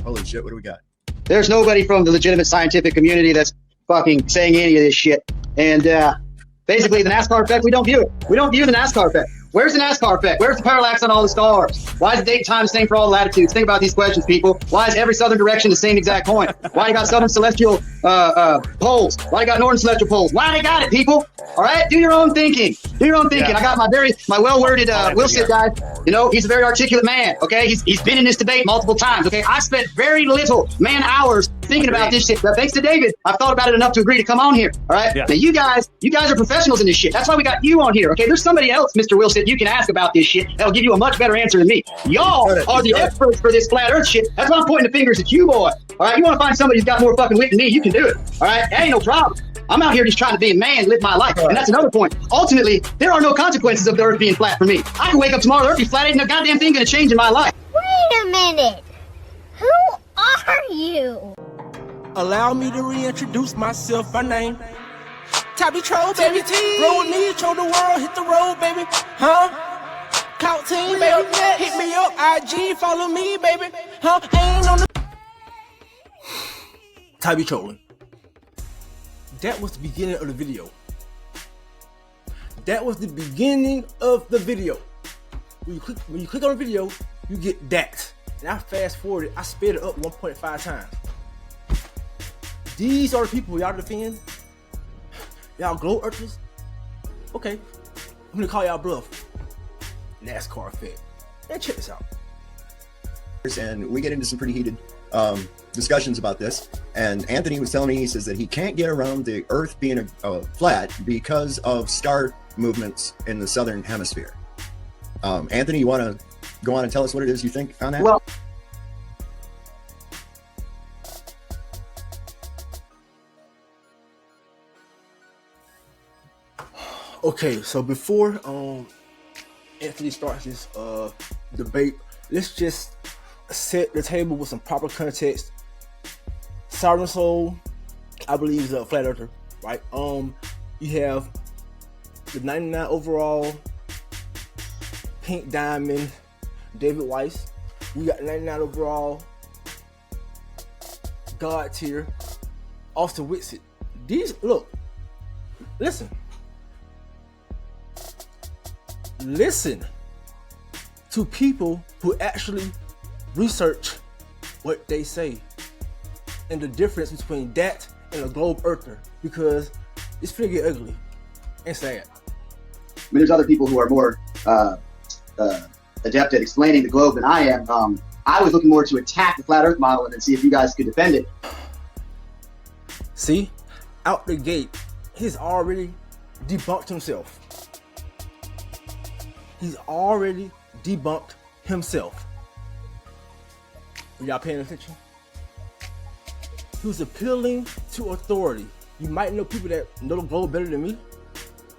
Holy shit, what do we got? There's nobody from the legitimate scientific community that's fucking saying any of this shit. And basically, the NASCAR effect, we don't view it. We don't view the NASCAR effect. Where's the NASCAR effect? Where's the parallax on all the stars? Why is the date and time the same for all the latitudes? Think about these questions, people. Why is every southern direction the same exact point? Why you got southern celestial poles? Why you got northern celestial poles? Why they got it, people? All right, do your own thinking. Do your own thinking. Yeah. I got my well-worded Wilson guy. You know, he's a very articulate man. Okay, he's been in this debate multiple times. Okay, I spent very little man hours thinking about this shit. But thanks to David, I've thought about it enough to agree to come on here. All right. Yeah. Now you guys are professionals in this shit. That's why we got you on here. Okay, there's somebody else, Mr. Wilson, you can ask about this shit. That'll give you a much better answer than me. Y'all are the experts for this flat Earth shit. That's why I'm pointing the fingers at you, boy. All right, you want to find somebody who's got more fucking wit than me? You can do it. All right, that ain't no problem. I'm out here just trying to be a man, live my life. And that's another point. Ultimately, there are no consequences of the Earth being flat for me. I can wake up tomorrow, the Earth be flat, ain't no goddamn thing gonna change in my life. Wait a minute. Who are you? Allow me to reintroduce myself by name. Tabby Troll, baby. Roll with me, show the world, hit the road, baby. Huh? Count team, baby. Hit me up, IG, follow me, baby. Huh? Ain't on the... Tabby trolling. That was the beginning of the video. That was the beginning of the video. When you click on the video, you get that. And I fast forwarded, I sped it up 1.5 times. These are the people y'all defend. Y'all glow earthers. Okay, I'm gonna call y'all bluff. NASCAR effect. And check this out. And we get into some pretty heated discussions about this. And Anthony was telling me, he says that he can't get around the Earth being flat because of star movements in the southern hemisphere. Anthony, you want to go on and tell us what it is you think on that? Well, okay, so before Anthony starts this debate, let's just set the table with some proper context. Southern Soul, I believe, is a flat earther, right? You have the 99 overall Pink Diamond David Weiss. We got 99 overall God tier Austin Whitsitt. These, look, listen to people who actually research what they say and the difference between that and a globe earther, because it's pretty get ugly and sad. I mean, there's other people who are more adept at explaining the globe than I am. I was looking more to attack the flat Earth model and then see if you guys could defend it. See, out the gate, he's already debunked himself. He's already debunked himself. Are y'all paying attention? He was appealing to authority. You might know people that know the globe better than me.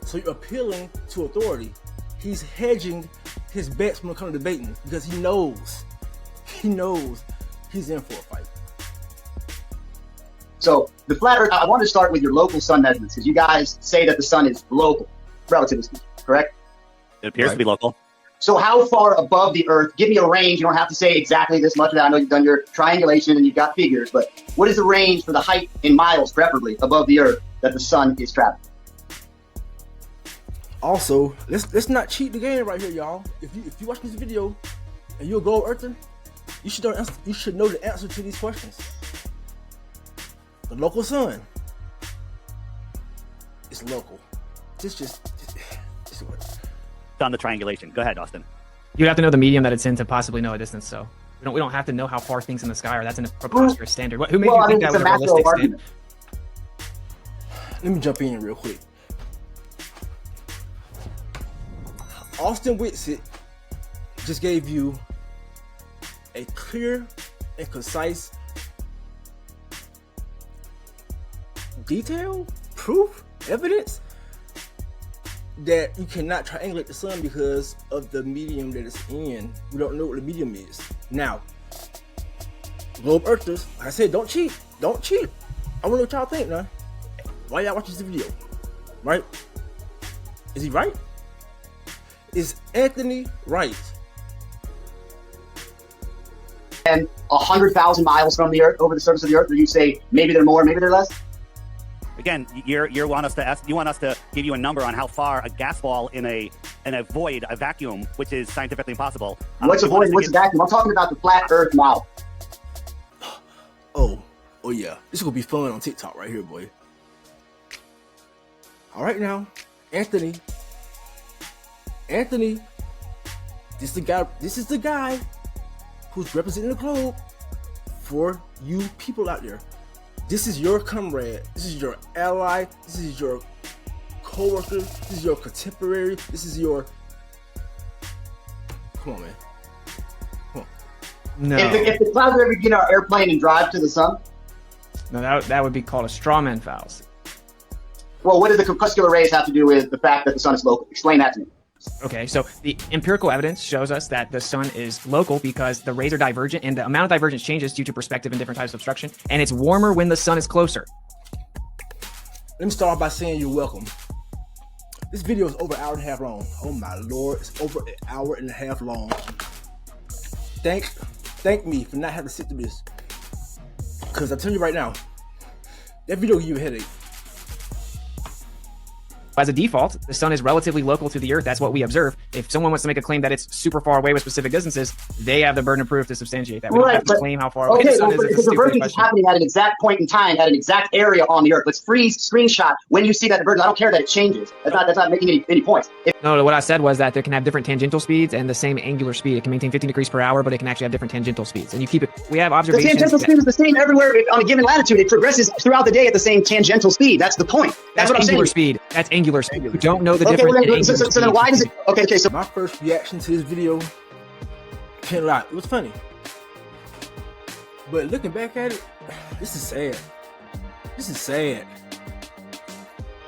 So you're appealing to authority. He's hedging his bets when it comes to debating because he knows he's in for a fight. So the flat Earth, I want to start with your local sun measurements because you guys say that the sun is local, relatively speaking, correct? It appears to be local. So how far above the Earth? Give me a range. You don't have to say exactly this much of that. I know you've done your triangulation and you've got figures, but what is the range for the height in miles, preferably, above the Earth that the sun is traveling? Also, let's not cheat the game right here, y'all. If you watch this video and you're a globe earther, you should know the answer to these questions. The local sun is local. Just On the triangulation. Go ahead, Austin. You'd have to know the medium that it's in to possibly know a distance. So we don't have to know how far things in the sky are. That's a preposterous standard. Who made you think that was a realistic standard? Let me jump in real quick. Austin Whitsitt just gave you a clear and concise detail, proof, evidence that you cannot triangulate the sun because of the medium that it's in. We don't know what the medium is. Now, globe earthers, like I said, don't cheat. Don't cheat. I want to know what y'all think now. Why y'all watching this video? Right? Is he right? Is Anthony right? and 100,000 miles from the Earth, over the surface of the Earth, or you say maybe they're more, maybe they're less? Again, you want us to give you a number on how far a gas ball in a void, a vacuum, which is scientifically impossible. What's a void? What's a vacuum? I'm talking about the flat Earth model. Oh yeah. This is gonna be fun on TikTok right here, boy. All right now, Anthony. This is the guy who's representing the globe for you people out there. This is your comrade. This is your ally. This is your co-worker. This is your contemporary. This is your... Come on, man. Come on. No, If the clouds ever get in our airplane and drive to the sun, no, that would be called a straw man fallacy. well, what does the crepuscular rays have to do with the fact that the sun is local? Explain that to me. Okay, so the empirical evidence shows us that the sun is local because the rays are divergent, and the amount of divergence changes due to perspective and different types of obstruction, and it's warmer when the sun is closer. Let me start by saying you're welcome. This video is over an hour and a half long. Oh my lord, it's over an hour and a half long. Thank me for not having to sit through this. Because I tell you right now, that video will give you a headache. As a default, the sun is relatively local to the Earth. That's what we observe. If someone wants to make a claim that it's super far away with specific distances, they have the burden of proof to substantiate that. We don't have to claim how far away the sun is. Because the divergence is happening at an exact point in time, at an exact area on the Earth. Let's freeze screenshot when you see that divergence. I don't care that it changes. That's not making any points. No, what I said was that there can have different tangential speeds and the same angular speed. It can maintain 15 degrees per hour, but it can actually have different tangential speeds. And you keep it. We have observations. The tangential speed is the same everywhere on a given latitude. It progresses throughout the day at the same tangential speed. That's the point. That's what I'm saying. Speed. That's angular speed. You don't know the difference. So then why does it? Okay. So my first reaction to this video, can't lie, it was funny. But looking back at it, this is sad. This is sad.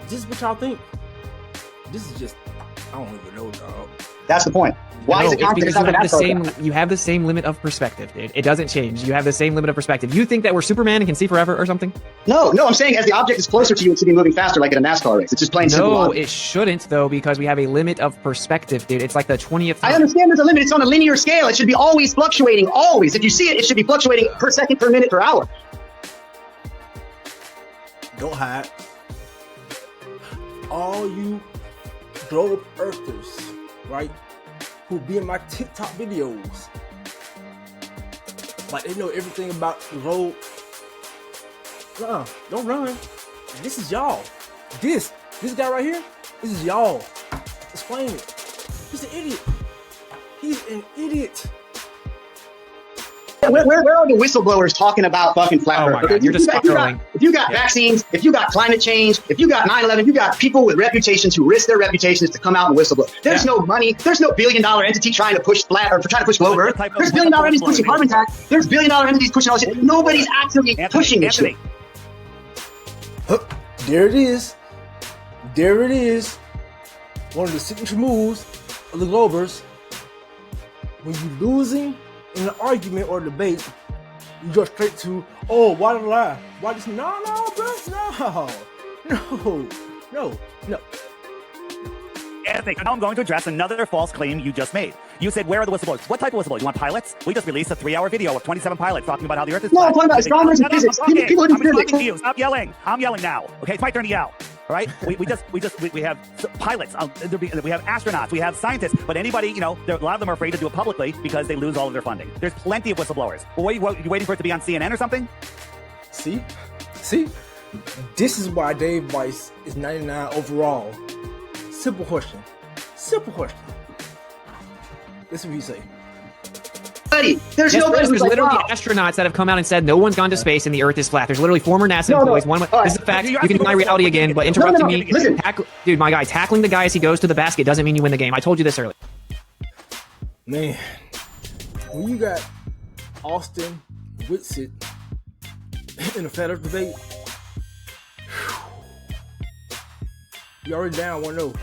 This is what y'all think. This is just, I don't even know, dog. That's the point. Why is it because you have the same limit of perspective, dude. It doesn't change. You have the same limit of perspective. You think that we're Superman and can see forever or something? No, I'm saying as the object is closer to you, it should be moving faster, like in a NASCAR race. It's just plain simple. No, it shouldn't, though, because we have a limit of perspective, dude. It's like the 20th. I understand there's a limit. It's on a linear scale. It should be always fluctuating. Always. If you see it, it should be fluctuating per second, per minute, per hour. Don't hide. All you globe earthers, right? Who be in my TikTok videos, like they know everything about the road. Don't run. This is y'all. This guy right here, this is y'all. Explain it. He's an idiot. He's an idiot. Where are the whistleblowers talking about fucking flat Earth? God, you're just if you got vaccines, if you got climate change, if you got 9/11, you got people with reputations who risk their reputations to come out and whistleblow. There's no money. There's no billion-dollar entity trying to push flat or trying to push globe Earth. There's billion-dollar entities pushing carbon tax. There's billion-dollar entities pushing all this shit. Nobody's actually pushing this shit. There it is. There it is. One of the signature moves of the Globers. When you're losing in an argument or debate, you go straight to, oh, why did I lie? Why this? No, bro, no. Anthony, now I'm going to address another false claim you just made. You said, where are the whistleblowers? What type of whistleblowers? You want pilots? We just released a 3-hour video of 27 pilots talking about how the Earth is No, flat. I'm talking about astronomers and physics. People in I'm talking physics. to you. Stop yelling. I'm yelling now. Okay, it's my turn to yell. All right, we have pilots, we have astronauts, we have scientists, but anybody, a lot of them are afraid to do it publicly because they lose all of their funding. There's plenty of whistleblowers. Well, you waiting for it to be on CNN or something? See, this is why Dave Weiss is 99 overall. Simple question. Listen what you say. There's no there's literally astronauts that have come out and said no one's gone to space and the Earth is flat. There's literally former NASA employees. This is a fact. You can deny reality again, but interrupting me, dude, my guy, tackling the guy as he goes to the basket doesn't mean you win the game. I told you this earlier. Man, when you got Austin Whitsitt in a flat Earth debate, you already down 1-0.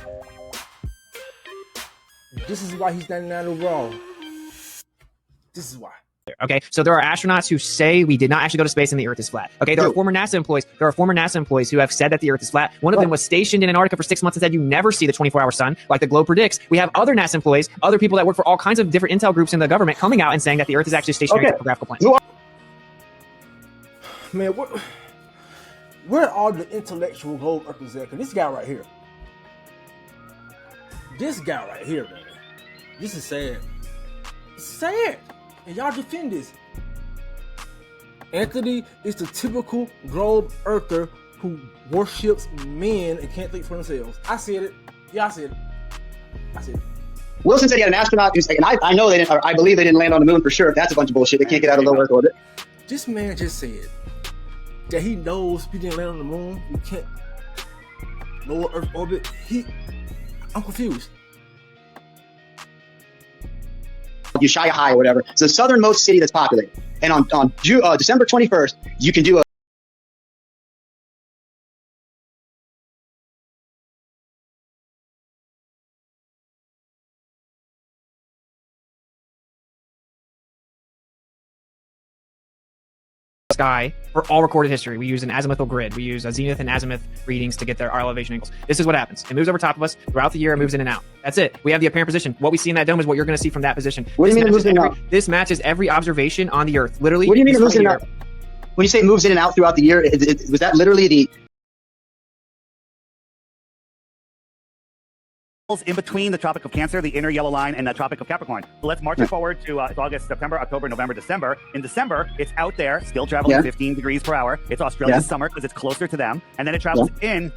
This is why he's 99 overall. This is why. Okay, so there are astronauts who say we did not actually go to space and the Earth is flat. Okay, there are former NASA employees. There are former NASA employees who have said that the Earth is flat. One of them was stationed in Antarctica for 6 months and said you never see the 24-hour sun, like the globe predicts. We have other NASA employees, other people that work for all kinds of different intel groups in the government coming out and saying that the Earth is actually a stationary topographical plane. Man, where are the intellectual globe earthers at? This guy right here. This guy right here, man. This is sad. It's sad. And y'all defend this. Anthony is the typical globe earther who worships men and can't think for themselves. I said it. Yeah, I said it. I said it. Wilson said he had an astronaut who's like, and I know they didn't, or I believe they didn't land on the moon for sure. That's a bunch of bullshit. They can't get out of low Earth orbit. This man just said that he knows we didn't land on the moon. We can't lower Earth orbit. I'm confused. Ushuaia High or whatever. It's the southernmost city that's populated. And on December 21st, you can do a sky for all recorded history. We use an azimuthal grid. We use a zenith and azimuth readings to get our elevation angles. This is what happens. It moves over top of us throughout the year. It moves in and out. That's it. We have the apparent position. What we see in that dome is what you're going to see from that position. What do you mean it moves in and out? This matches every observation on the Earth. Literally. What do you mean it moves in and out? When you say it moves in and out throughout the year, was that literally the in between the Tropic of Cancer, the inner yellow line, and the Tropic of Capricorn? So let's march it forward to August, September, October, November, December. In December, it's out there, still traveling 15 degrees per hour. It's Australia's summer because it's closer to them, and then it travels in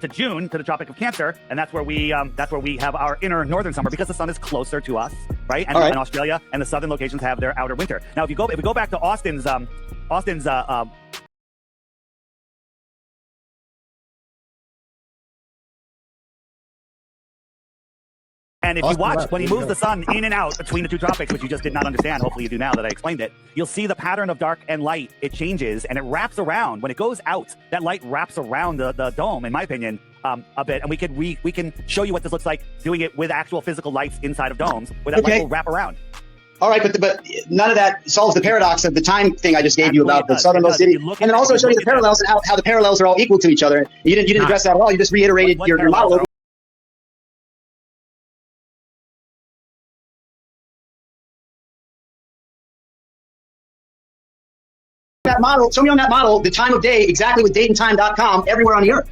to June to the Tropic of Cancer, and that's where we have our inner northern summer because the sun is closer to us, right? And, and Australia and the southern locations have their outer winter. Now, if we go back to Austin's and if you watch, when he moves the sun in and out between the two tropics, which you just did not understand, hopefully you do now that I explained it, you'll see the pattern of dark and light. It changes and it wraps around. When it goes out, that light wraps around the dome, in my opinion, a bit. And we can show you what this looks like doing it with actual physical lights inside of domes, where that light will wrap around. All right, but none of that solves the paradox of the time thing I just gave you about the southernmost city, and then also show you the parallels and how the parallels are all equal to each other. You didn't address that at all. You just reiterated your model. That model, show me on that model the time of day exactly with dateandtime.com everywhere on the Earth.